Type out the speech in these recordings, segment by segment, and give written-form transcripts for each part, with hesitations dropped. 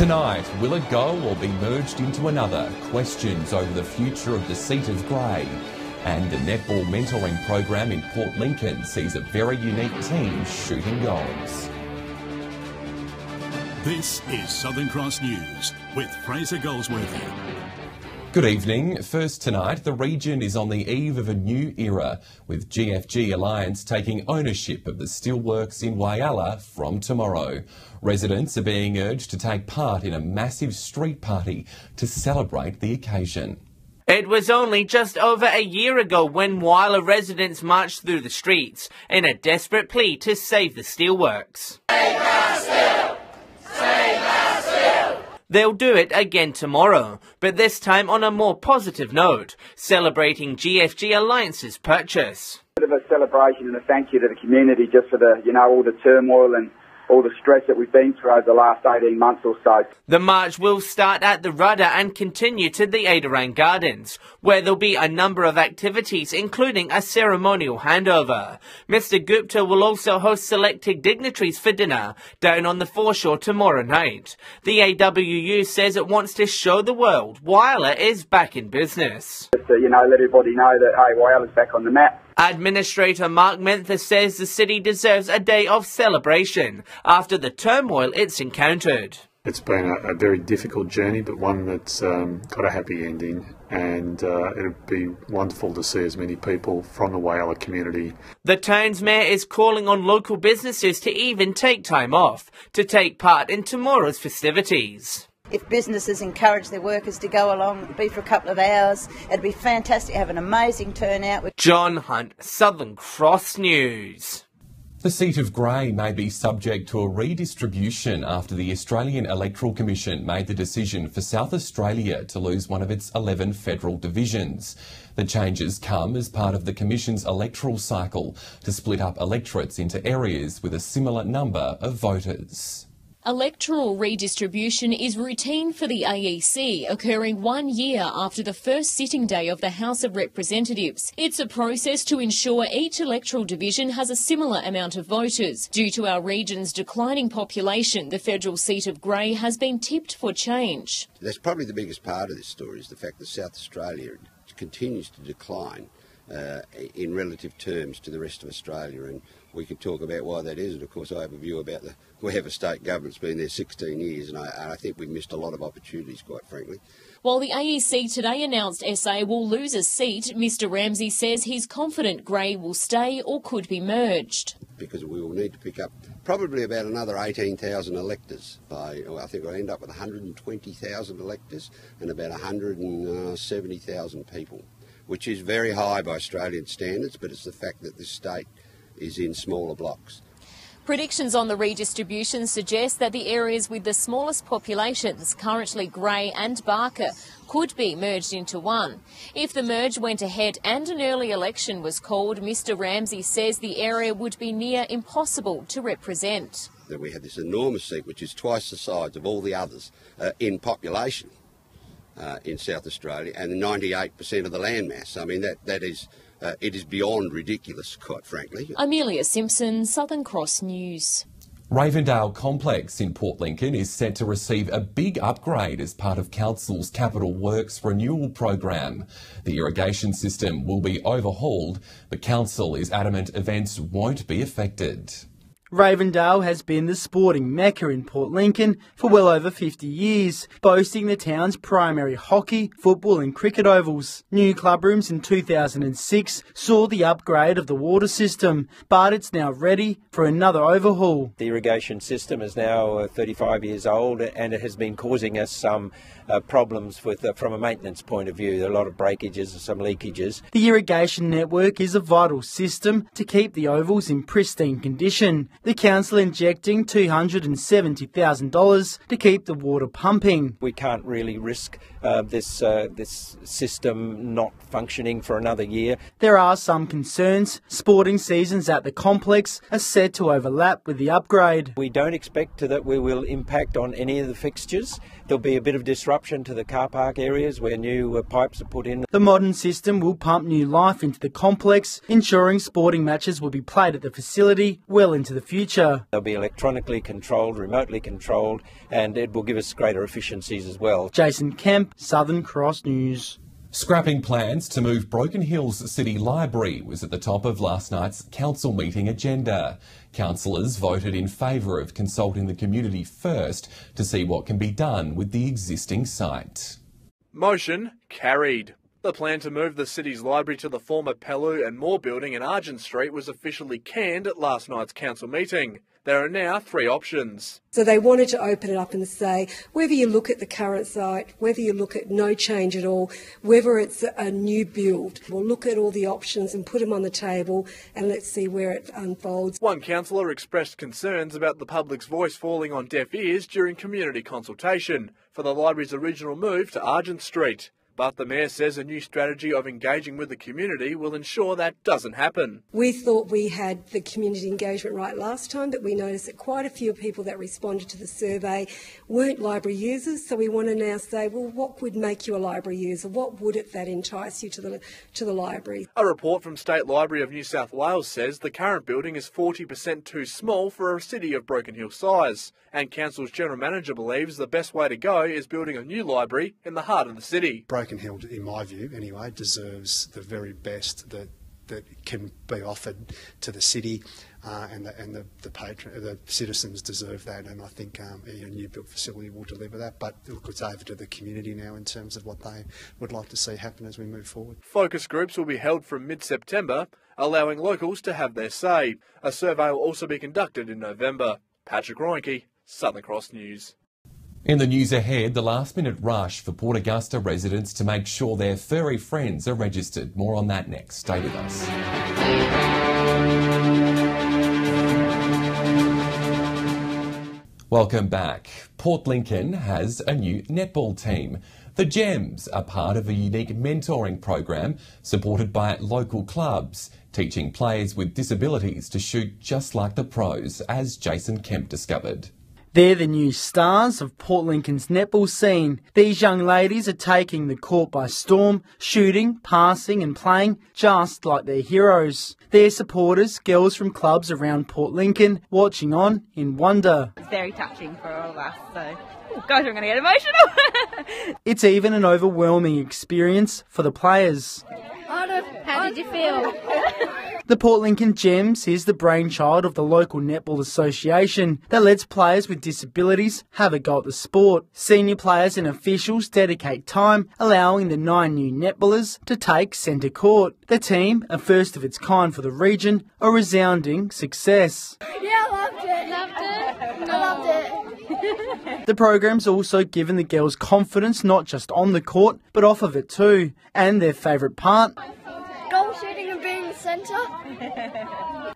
Tonight, will it go or be merged into another? Questions over the future of the seat of Grey. And the netball mentoring program in Port Lincoln sees a very unique team shooting goals. This is Southern Cross News with Fraser Goldsworthy. Good evening. First tonight, the region is on the eve of a new era, with GFG Alliance taking ownership of the steelworks in Whyalla from tomorrow. Residents are being urged to take part in a massive street party to celebrate the occasion. It was only just over a year ago when Whyalla residents marched through the streets in a desperate plea to save the steelworks. Save our steel! Save our steel! They'll do it again tomorrow, but this time on a more positive note, celebrating GFG Alliance's purchase. A bit of a celebration and a thank you to the community just for the, all the turmoil and all the stress that we've been through over the last 18 months or so. The march will start at the Rudder and continue to the Adirang Gardens, where there'll be a number of activities, including a ceremonial handover. Mr Gupta will also host selected dignitaries for dinner down on the foreshore tomorrow night. The AWU says it wants to show the world Whyalla is back in business. Just to, let everybody know that, hey, Whyalla's back on the map. Administrator Mark Menther says the city deserves a day of celebration after the turmoil it's encountered. It's been a very difficult journey, but one that's got a happy ending, and it'll be wonderful to see as many people from the Whyalla community. The town's mayor is calling on local businesses to even take time off to take part in tomorrow's festivities. If businesses encourage their workers to go along, be for a couple of hours, it'd be fantastic. Have an amazing turnout. John Hunt, Southern Cross News. The seat of Grey may be subject to a redistribution after the Australian Electoral Commission made the decision for South Australia to lose one of its 11 federal divisions. The changes come as part of the Commission's electoral cycle to split up electorates into areas with a similar number of voters. Electoral redistribution is routine for the AEC, occurring 1 year after the first sitting day of the House of Representatives. It's a process to ensure each electoral division has a similar amount of voters. Due to our region's declining population, the federal seat of Grey has been tipped for change. That's probably the biggest part of this story, is the fact that South Australia continues to decline in relative terms to the rest of Australia, and we could talk about why that is. And of course I have a view about we have a state government's been there 16 years, and I think we've missed a lot of opportunities, quite frankly. While the AEC today announced SA will lose a seat, Mr Ramsey says he's confident Grey will stay or could be merged. Because we will need to pick up probably about another 18,000 electors. I think we'll end up with 120,000 electors and about 170,000 people, which is very high by Australian standards, but it's the fact that this state is in smaller blocks. Predictions on the redistribution suggest that the areas with the smallest populations, currently Grey and Barker, could be merged into one. If the merge went ahead and an early election was called, Mr Ramsey says the area would be near impossible to represent. That we have this enormous seat, which is twice the size of all the others in population in South Australia, and 98% of the landmass. I mean, that is... it is beyond ridiculous, quite frankly. Amelia Simpson, Southern Cross News. Ravendale Complex in Port Lincoln is set to receive a big upgrade as part of Council's Capital Works renewal program. The irrigation system will be overhauled, but Council is adamant events won't be affected. Ravendale has been the sporting mecca in Port Lincoln for well over 50 years, boasting the town's primary hockey, football and cricket ovals. New club rooms in 2006 saw the upgrade of the water system, but it's now ready for another overhaul. The irrigation system is now 35 years old, and it has been causing us some problems from a maintenance point of view. A lot of breakages and some leakages. The irrigation network is a vital system to keep the ovals in pristine condition. The council injecting $270,000 to keep the water pumping. We can't really risk this system not functioning for another year. There are some concerns. Sporting seasons at the complex are said to overlap with the upgrade. We don't expect that we will impact on any of the fixtures. There'll be a bit of disruption to the car park areas where new pipes are put in. The modern system will pump new life into the complex, ensuring sporting matches will be played at the facility well into the future. They'll be electronically controlled, remotely controlled, and it will give us greater efficiencies as well. Jason Kemp, Southern Cross News. Scrapping plans to move Broken Hill's City Library was at the top of last night's council meeting agenda. Councillors voted in favour of consulting the community first to see what can be done with the existing site. Motion carried. The plan to move the city's library to the former Pellew and Moore building in Argent Street was officially canned at last night's council meeting. There are now 3 options. So they wanted to open it up and say, whether you look at the current site, whether you look at no change at all, whether it's a new build, we'll look at all the options and put them on the table and let's see where it unfolds. One councillor expressed concerns about the public's voice falling on deaf ears during community consultation for the library's original move to Argent Street. But the Mayor says a new strategy of engaging with the community will ensure that doesn't happen. We thought we had the community engagement right last time, but we noticed that quite a few people that responded to the survey weren't library users, so we want to now say, well, what would make you a library user? What would it that entice you to the library? A report from State Library of New South Wales says the current building is 40% too small for a city of Broken Hill size, and Council's General Manager believes the best way to go is building a new library in the heart of the city. Broken Hill, in my view anyway, deserves the very best that can be offered to the city, and the citizens deserve that, and I think a new built facility will deliver that. But look, it's over to the community now in terms of what they would like to see happen as we move forward. Focus groups will be held from mid-September, allowing locals to have their say. A survey will also be conducted in November. Patrick Roinke, Southern Cross News. In the news ahead, the last-minute rush for Port Augusta residents to make sure their furry friends are registered. More on that next. Stay with us. Welcome back. Port Lincoln has a new netball team. The Gems are part of a unique mentoring program supported by local clubs, teaching players with disabilities to shoot just like the pros, as Jason Kemp discovered. They're the new stars of Port Lincoln's netball scene. These young ladies are taking the court by storm, shooting, passing and playing just like their heroes. Their supporters, girls from clubs around Port Lincoln, watching on in wonder. It's very touching for all of us, so gosh, I'm going to get emotional. It's even an overwhelming experience for the players. How did you feel? The Port Lincoln Gems is the brainchild of the local Netball Association that lets players with disabilities have a go at the sport. Senior players and officials dedicate time, allowing the 9 new netballers to take centre court. The team, a first of its kind for the region, a resounding success. Yeah, I loved it. I loved it. The program's also given the girls confidence not just on the court, but off of it too. And their favourite part? Goal shooting and being the centre.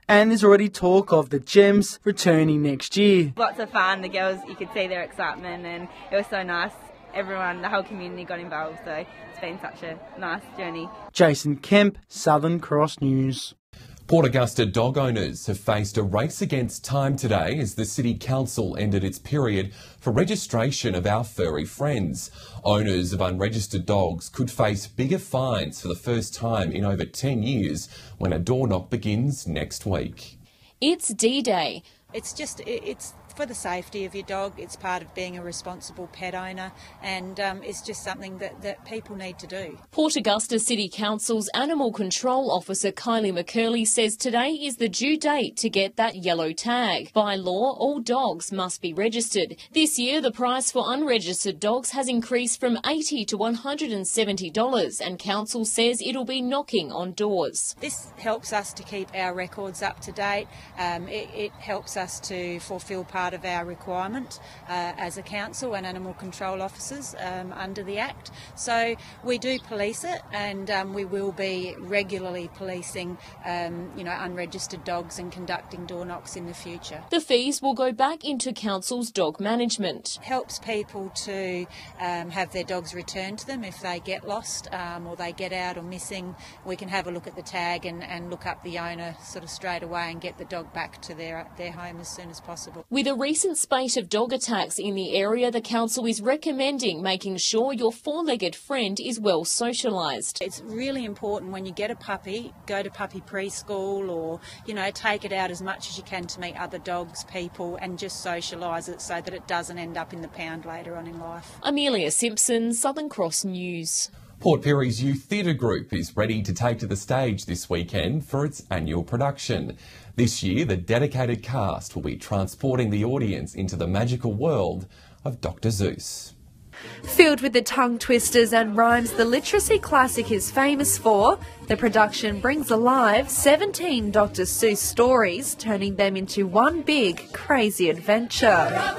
And there's already talk of the Gems returning next year. Lots of fun. The girls, you could see their excitement and it was so nice. Everyone, the whole community got involved, so it's been such a nice journey. Jason Kemp, Southern Cross News. Port Augusta dog owners have faced a race against time today as the City Council ended its period for registration of our furry friends. Owners of unregistered dogs could face bigger fines for the first time in over 10 years when a door knock begins next week. It's D-Day. It's for the safety of your dog. It's part of being a responsible pet owner, and it's just something that people need to do. Port Augusta City Council's Animal Control Officer Kylie McCurley says today is the due date to get that yellow tag. By law, all dogs must be registered. This year, the price for unregistered dogs has increased from $80 to $170, and Council says it'll be knocking on doors. This helps us to keep our records up to date. It helps us to fulfil part part of our requirement as a council and animal control officers under the Act. So we do police it, and we will be regularly policing unregistered dogs and conducting door knocks in the future. The fees will go back into council's dog management. Helps people to have their dogs returned to them if they get lost or they get out or missing. We can have a look at the tag and look up the owner sort of straight away and get the dog back to their home as soon as possible. With a recent spate of dog attacks in the area, the council is recommending making sure your four-legged friend is well socialised. It's really important when you get a puppy, go to puppy preschool or, take it out as much as you can to meet other dogs, people, and just socialise it so that it doesn't end up in the pound later on in life. Amelia Simpson, Southern Cross News. Port Pirie's Youth Theatre Group is ready to take to the stage this weekend for its annual production. This year, the dedicated cast will be transporting the audience into the magical world of Dr. Seuss. Filled with the tongue twisters and rhymes the literacy classic is famous for, the production brings alive 17 Dr. Seuss stories, turning them into one big, crazy adventure.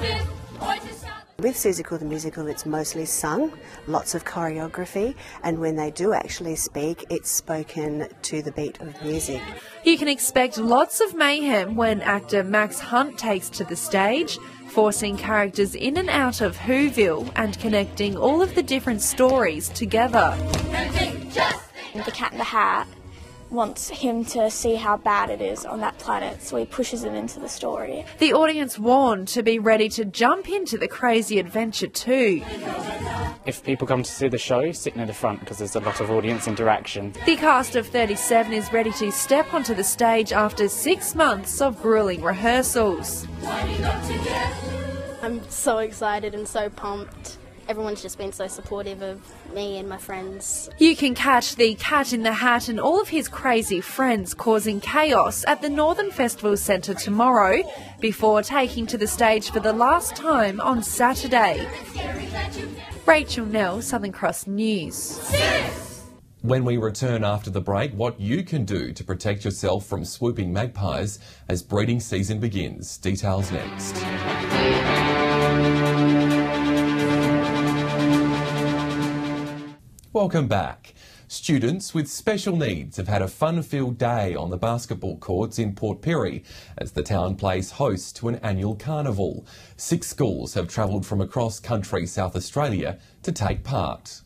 With Seussical the musical, it's mostly sung, lots of choreography, and when they do actually speak, it's spoken to the beat of music. You can expect lots of mayhem when actor Max Hunt takes to the stage, forcing characters in and out of Whoville and connecting all of the different stories together. The Cat in the Hat wants him to see how bad it is on that planet, so he pushes him into the story. The audience warned to be ready to jump into the crazy adventure too. If people come to see the show, sit near the front because there's a lot of audience interaction. The cast of 37 is ready to step onto the stage after 6 months of gruelling rehearsals. I'm so excited and so pumped. Everyone's just been so supportive of me and my friends. You can catch the Cat in the Hat and all of his crazy friends causing chaos at the Northern Festival Centre tomorrow, before taking to the stage for the last time on Saturday. Rachel Nell, Southern Cross News. When we return after the break, what you can do to protect yourself from swooping magpies as breeding season begins. Details next. Welcome back. Students with special needs have had a fun-filled day on the basketball courts in Port Pirie as the town plays host to an annual carnival. 6 schools have travelled from across country South Australia to take part.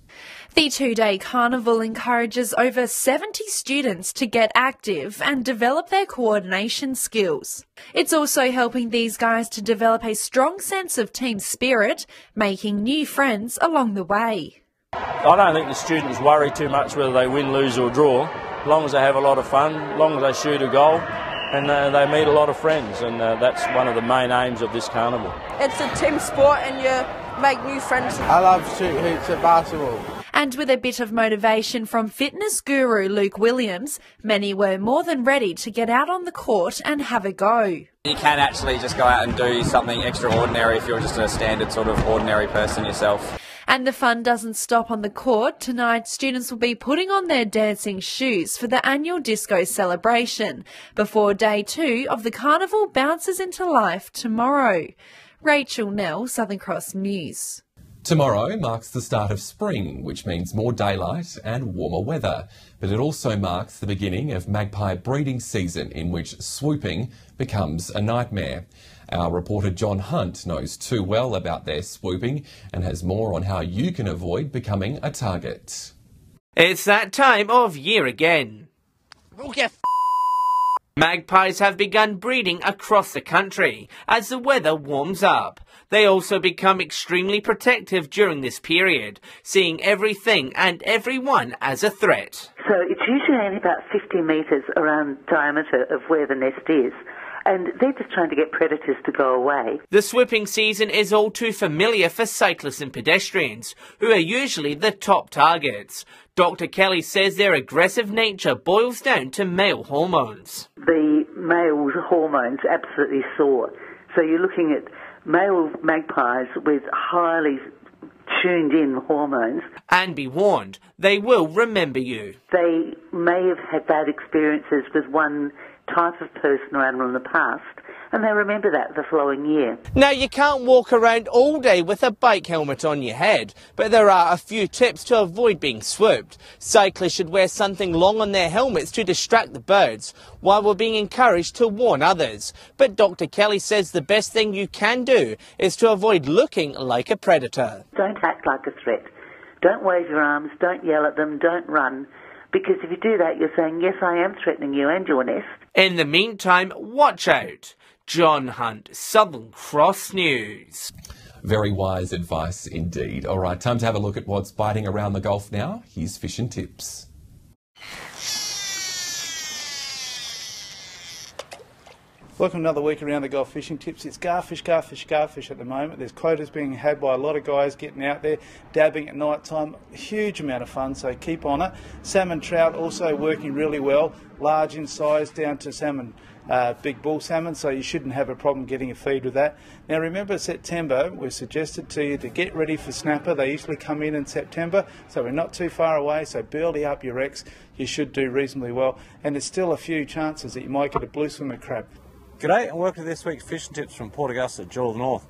The 2-day carnival encourages over 70 students to get active and develop their coordination skills. It's also helping these guys to develop a strong sense of team spirit, making new friends along the way. I don't think the students worry too much whether they win, lose or draw, as long as they have a lot of fun, as long as they shoot a goal and they meet a lot of friends, and that's one of the main aims of this carnival. It's a team sport and you make new friends. I love shoot hoops at basketball. And with a bit of motivation from fitness guru Luke Williams, many were more than ready to get out on the court and have a go. You can actually just go out and do something extraordinary if you're just a standard sort of ordinary person yourself. And the fun doesn't stop on the court. Tonight, students will be putting on their dancing shoes for the annual disco celebration, before day 2 of the carnival bounces into life tomorrow. Rachel Nell, Southern Cross News. Tomorrow marks the start of spring, which means more daylight and warmer weather. But it also marks the beginning of magpie breeding season, in which swooping becomes a nightmare. Our reporter John Hunt knows too well about their swooping and has more on how you can avoid becoming a target. It's that time of year again. Magpies have begun breeding across the country as the weather warms up. They also become extremely protective during this period, seeing everything and everyone as a threat. So it's usually only about 50 metres around diameter of where the nest is, and they're just trying to get predators to go away. The swooping season is all too familiar for cyclists and pedestrians, who are usually the top targets. Dr. Kelly says their aggressive nature boils down to male hormones. The male's hormones absolutely soar. So you're looking at male magpies with highly tuned in hormones. And be warned, they will remember you. They may have had bad experiences with one type of person or animal in the past, and they remember that the following year. Now, you can't walk around all day with a bike helmet on your head, but there are a few tips to avoid being swooped. Cyclists should wear something long on their helmets to distract the birds, while we're being encouraged to warn others. But Dr. Kelly says the best thing you can do is to avoid looking like a predator. Don't act like a threat. Don't wave your arms, don't yell at them, don't run. Because if you do that, you're saying, yes, I am threatening you and your nest. In the meantime, watch out. John Hunt, Southern Cross News. Very wise advice indeed. All right, time to have a look at what's biting around the Gulf now. Here's Fish and Tips. Welcome another week around the Gulf Fishing Tips. It's garfish, garfish, garfish at the moment. There's quotas being had by a lot of guys getting out there, dabbing at night time. Huge amount of fun, so keep on it. Salmon trout also working really well, large in size down to salmon, big bull salmon, so you shouldn't have a problem getting a feed with that. Now remember, September, we've suggested to you to get ready for snapper. They usually come in September, so we're not too far away, so burley up your Rex. You should do reasonably well, and there's still a few chances that you might get a blue swimmer crab. G'day and welcome to this week's Fishing Tips from Port Augusta, Jewel of the North.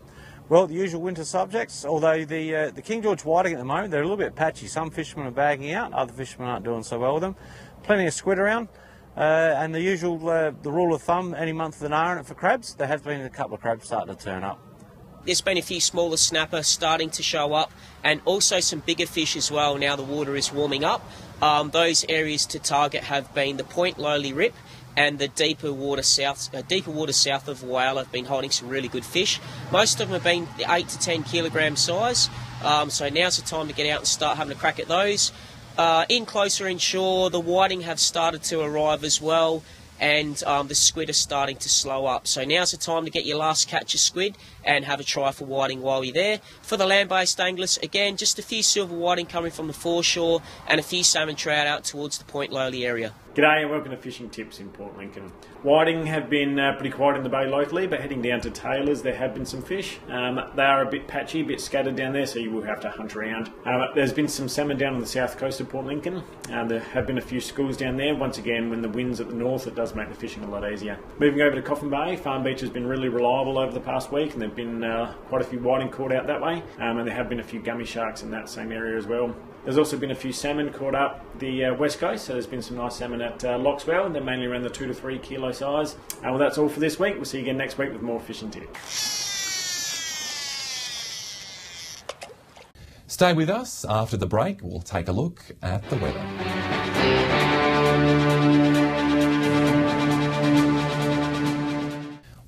Well, the usual winter subjects, although the King George whiting at the moment, they're a little bit patchy. Some fishermen are bagging out, other fishermen aren't doing so well with them. Plenty of squid around, and the usual, the rule of thumb, any month with an R in it for crabs. There have been a couple of crabs starting to turn up. There's been a few smaller snapper starting to show up, and also some bigger fish as well now the water is warming up. Those areas to target have been the Point Lowly Rip, and the deeper water south of Whyalla have been holding some really good fish. Most of them have been the 8 to 10 kilogram size, so now's the time to get out and start having a crack at those. In closer inshore, the whiting have started to arrive as well, and the squid are starting to slow up. So now's the time to get your last catch of squid and have a try for whiting while you're there. For the land-based anglers, again, just a few silver whiting coming from the foreshore and a few salmon trout out towards the Point Lowly area. G'day and welcome to Fishing Tips in Port Lincoln. Whiting have been pretty quiet in the bay locally, but heading down to Taylor's there have been some fish. They are a bit patchy, a bit scattered down there, so you will have to hunt around. There's been some salmon down on the south coast of Port Lincoln. There have been a few schools down there. Once again, when the wind's at the north, it does make the fishing a lot easier. Moving over to Coffin Bay, Farm Beach has been really reliable over the past week, and there have been quite a few whiting caught out that way, and there have been a few gummy sharks in that same area as well. There's also been a few salmon caught up the west coast, so there's been some nice salmon at Loxwell, and they're mainly around the 2 to 3 kilo size. Well, that's all for this week. We'll see you again next week with more fishing tips. Stay with us. After the break, we'll take a look at the weather.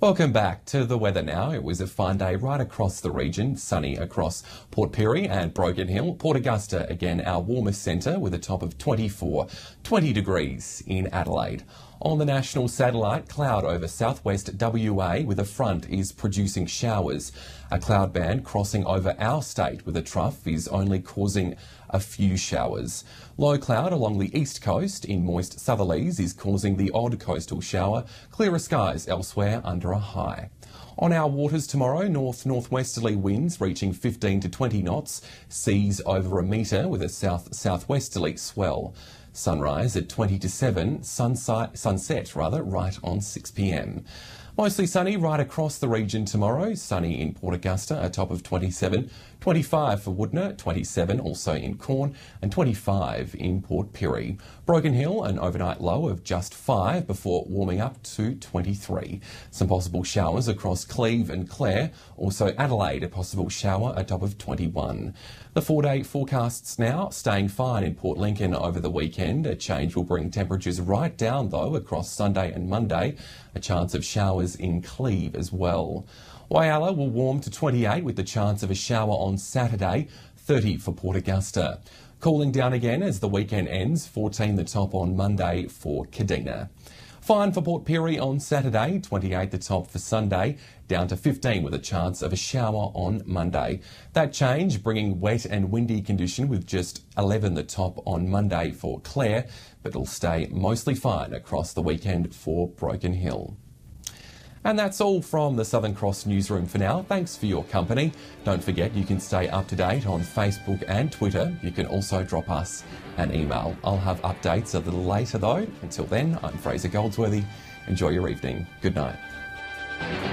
Welcome back to the weather now. It was a fine day right across the region, sunny across Port Pirie and Broken Hill. Port Augusta, again, our warmest centre with a top of 20 degrees in Adelaide. On the national satellite, cloud over southwest WA with a front is producing showers. A cloud band crossing over our state with a trough is only causing a few showers. Low cloud along the east coast in moist southerlies is causing the odd coastal shower. Clearer skies elsewhere under a high. On our waters tomorrow, north-northwesterly winds reaching 15 to 20 knots, seas over a metre with a south-southwesterly swell. Sunrise at 20 to 7, sunset right on 6 p.m. Mostly sunny right across the region tomorrow. Sunny in Port Augusta, a top of 27, 25 for Woodner, 27 also in Corn, and 25 in Port Pirie. Broken Hill, an overnight low of just 5 before warming up to 23. Some possible showers across Cleve and Clare. Also Adelaide, a possible shower, a top of 21. The 4-day forecasts now staying fine in Port Lincoln over the weekend. A change will bring temperatures right down though across Sunday and Monday. A chance of showers in Cleve as well. Whyalla will warm to 28 with the chance of a shower on Saturday, 30 for Port Augusta. Cooling down again as the weekend ends, 14 the top on Monday for Kadina. Fine for Port Pirie on Saturday, 28 the top for Sunday, down to 15 with a chance of a shower on Monday. That change bringing wet and windy condition with just 11 the top on Monday for Clare, but it'll stay mostly fine across the weekend for Broken Hill. And that's all from the Southern Cross newsroom for now. Thanks for your company. Don't forget you can stay up to date on Facebook and Twitter. You can also drop us an email. I'll have updates a little later though. Until then, I'm Fraser Goldsworthy. Enjoy your evening. Good night. Bye.